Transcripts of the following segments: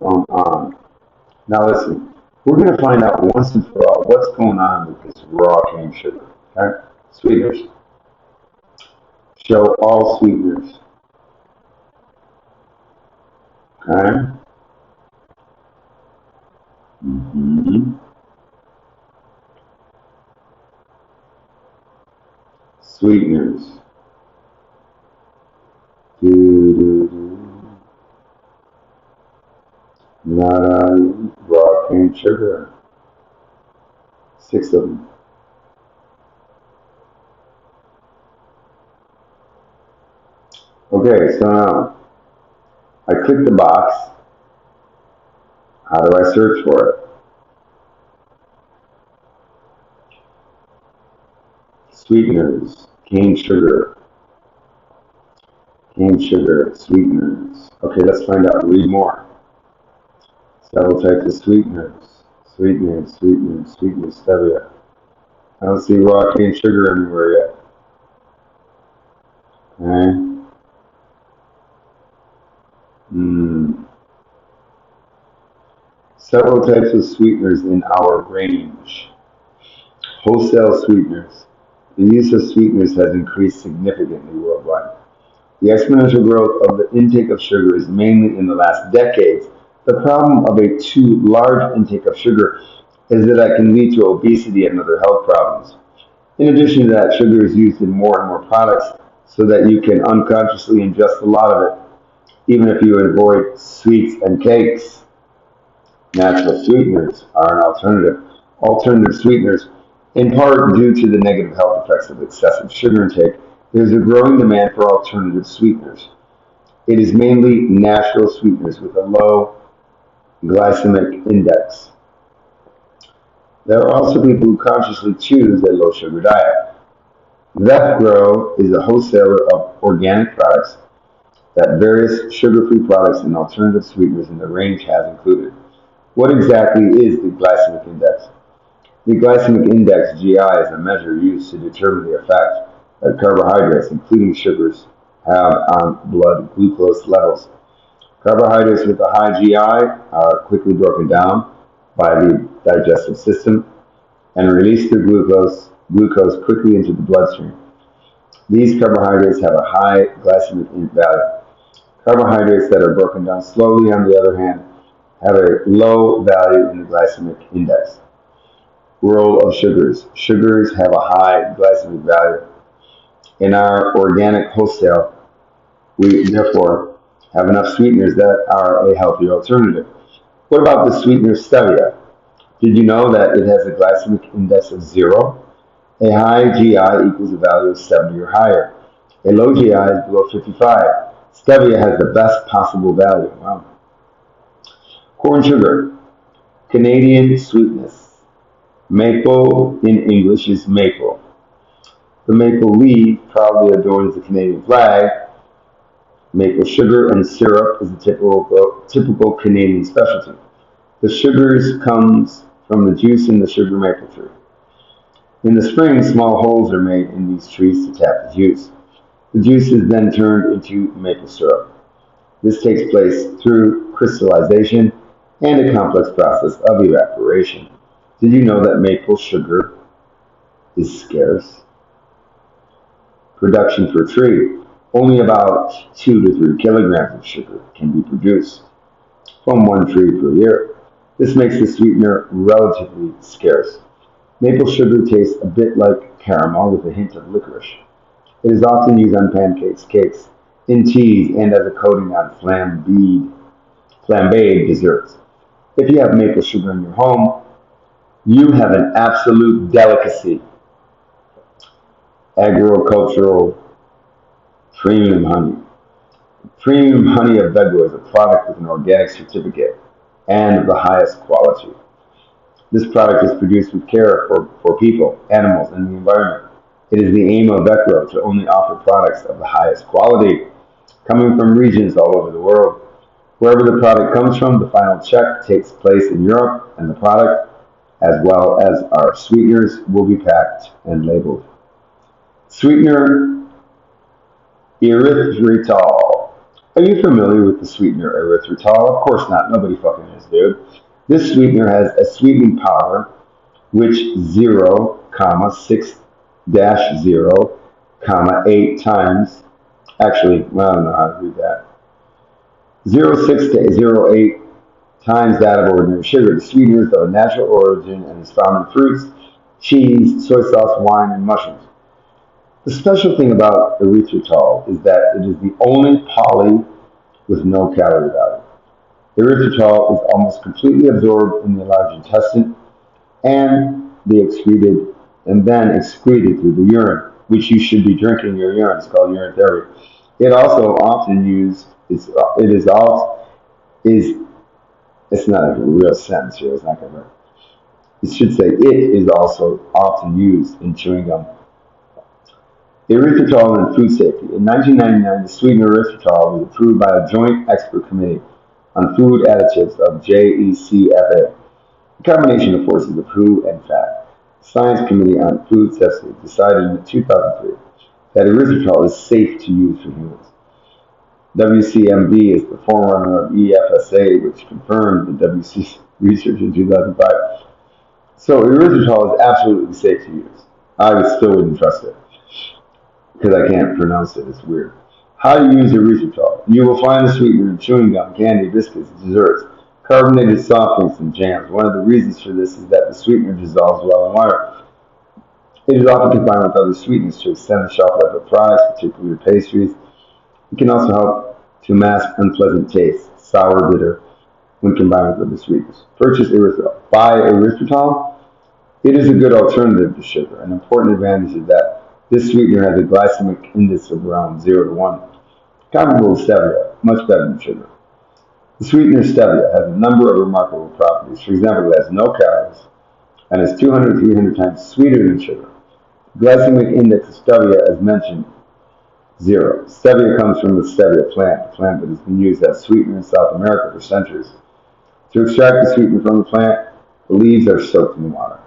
on. Now listen, we're going to find out once and for all what's going on with this raw cane sugar. Okay? Sweeteners. Show all sweeteners. Okay? hmm Sweeteners. Do, do, do. Not raw cane sugar. 6 of them. Okay, so now I click the box. How do I search for it? Sweeteners, cane sugar, sweeteners. Okay, let's find out. Read more. Several types of sweeteners. Sweeteners, stevia. I don't see raw cane sugar anywhere yet. Okay. Mm. Several types of sweeteners in our range. Wholesale sweeteners. The use of sweeteners has increased significantly worldwide. The exponential growth of the intake of sugar is mainly in the last decades. The problem of a too large intake of sugar is that it can lead to obesity and other health problems. In addition to that, sugar is used in more and more products so that you can unconsciously ingest a lot of it, even if you avoid sweets and cakes. Natural sweeteners are an alternative. Alternative sweeteners, in part due to the negative health effects of excessive sugar intake, there is a growing demand for alternative sweeteners. It is mainly natural sweeteners with a low glycemic index. There are also people who consciously choose a low sugar diet. VetGrow is a wholesaler of organic products that various sugar-free products and alternative sweeteners in the range has included. What exactly is the glycemic index? The glycemic index (GI) is a measure used to determine the effect that carbohydrates, including sugars, have on blood glucose levels. Carbohydrates with a high GI are quickly broken down by the digestive system and release their glucose quickly into the bloodstream. These carbohydrates have a high glycemic value. Carbohydrates that are broken down slowly, on the other hand, have a low value in the glycemic index. Role of sugars. Sugars have a high glycemic value. In our organic wholesale, we therefore have enough sweeteners that are a healthy alternative. What about the sweetener stevia? Did you know that it has a glycemic index of 0? A high GI equals a value of 70 or higher. A low GI is below 55. Stevia has the best possible value. Wow. Corn sugar, Canadian sweetness. Maple in English is maple. The maple leaf proudly adorns the Canadian flag. Maple sugar and syrup is a typical Canadian specialty. The sugars comes from the juice in the sugar maple tree. In the spring, small holes are made in these trees to tap the juice. The juice is then turned into maple syrup. This takes place through crystallization and a complex process of evaporation. Did you know that maple sugar is scarce? Production per tree. Only about 2 to 3 kilograms of sugar can be produced from one tree per year. This makes the sweetener relatively scarce. Maple sugar tastes a bit like caramel with a hint of licorice. It is often used on pancakes, cakes, in teas, and as a coating on flambéed desserts. If you have maple sugar in your home, you have an absolute delicacy. Agricultural premium honey. Premium honey of Bedwell is a product with an organic certificate and of the highest quality. This product is produced with care for people, animals, and the environment. It is the aim of Bedwell to only offer products of the highest quality, coming from regions all over the world. Wherever the product comes from, the final check takes place in Europe, and the product, as well as our sweeteners, will be packed and labeled. Sweetener erythritol. Are you familiar with the sweetener erythritol? Of course not. Nobody fucking is, dude. This sweetener has a sweetening power which 0, 6 0, 8 times, actually, well, I don't know how to read that. 0.6 to 0.8 times that of ordinary sugar. The sweetener is of natural origin and is found in fruits, cheese, soy sauce, wine, and mushrooms. The special thing about erythritol is that it is the only poly with no calorie value. Erythritol is almost completely absorbed in the large intestine and then excreted through the urine, which you should be drinking your urine. It's called urine therapy. It also often used. It is all is. It's not a real sentence here. It's not going to work. It should say it is also often used in chewing gum. Erythritol and food safety. In 1999, the sweetener erythritol was approved by a joint expert committee on food additives of JECFA. The combination of forces of WHO and FAT, the Science Committee on Food Safety, decided in 2003 that erythritol is safe to use for humans. WCMB is the forerunner of EFSA, which confirmed the WC's research in 2005. So erythritol is absolutely safe to use. I still wouldn't trust it because I can't pronounce it. It's weird. How to use erythritol. You will find the sweetener in chewing gum, candy, biscuits, desserts, carbonated soft drinks, and jams. One of the reasons for this is that the sweetener dissolves well in water. It is often combined with other sweeteners to extend the shelf life of products, particularly pastries. It can also help to mask unpleasant tastes, sour, bitter, when combined with other sweeteners. Purchase erythritol. Buy erythritol. It is a good alternative to sugar. An important advantage is that this sweetener has a glycemic index of around 0 to 1, comparable to stevia, much better than sugar. The sweetener stevia has a number of remarkable properties. For example, it has no calories and is 200 to 300 times sweeter than sugar. The glycemic index of stevia, as mentioned, 0. Stevia comes from the stevia plant, a plant that has been used as sweetener in South America for centuries. To extract the sweetener from the plant, the leaves are soaked in water.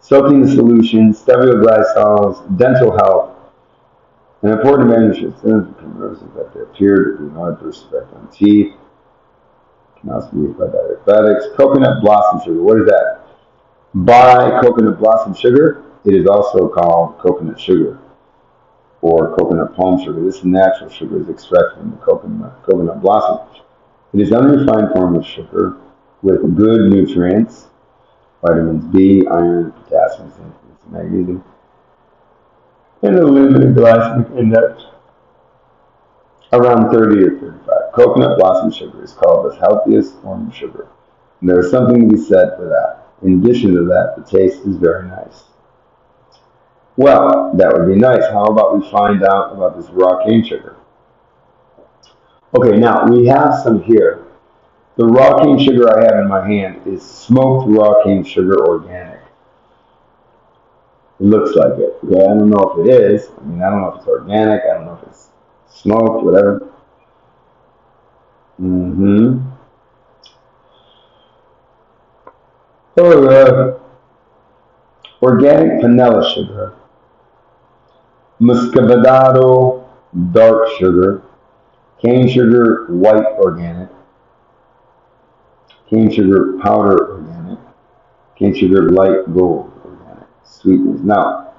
Soaking the solution, stevioglycols, dental health, an important advantage is that they appear to be no adverse effect on teeth. Can also be used by diabetics. Coconut blossom sugar. What is that? Buy coconut blossom sugar. It is also called coconut sugar or coconut palm sugar. This natural sugar is extracted from the coconut blossom. It is an unrefined form of sugar with good nutrients, vitamins B, iron, potassium, zinc, magnesium, and a limited glycemic index around 30 or 35. Coconut blossom sugar is called the healthiest form of sugar, and there is something to be said for that. In addition to that, the taste is very nice. Well, that would be nice. How about we find out about this raw cane sugar? Okay, now we have some here. The raw cane sugar I have in my hand is smoked raw cane sugar organic. It looks like it. Okay, I don't know if it is. I mean, I don't know if it's organic. I don't know if it's smoked, whatever. Oh, organic vanilla sugar, muscovado dark sugar, cane sugar white organic, cane sugar powder organic, cane sugar light gold organic, sweeteners. Now,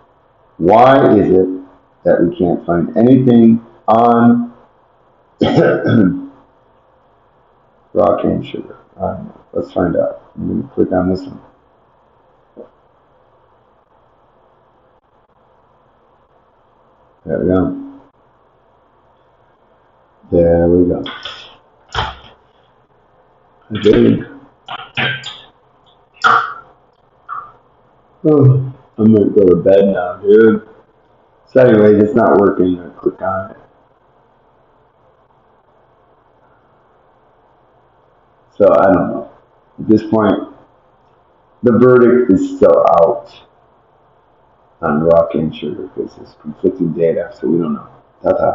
why is it that we can't find anything on raw cane sugar? I don't know. Let's find out. I'm going to click on this one. There we go. There we go. Okay. Oh, I'm going to go to bed now, dude. So anyways, it's not working. I click on it. So I don't know. At this point, the verdict is still out on raw cane sugar because there's conflicting data, so we don't know. Ta-ta.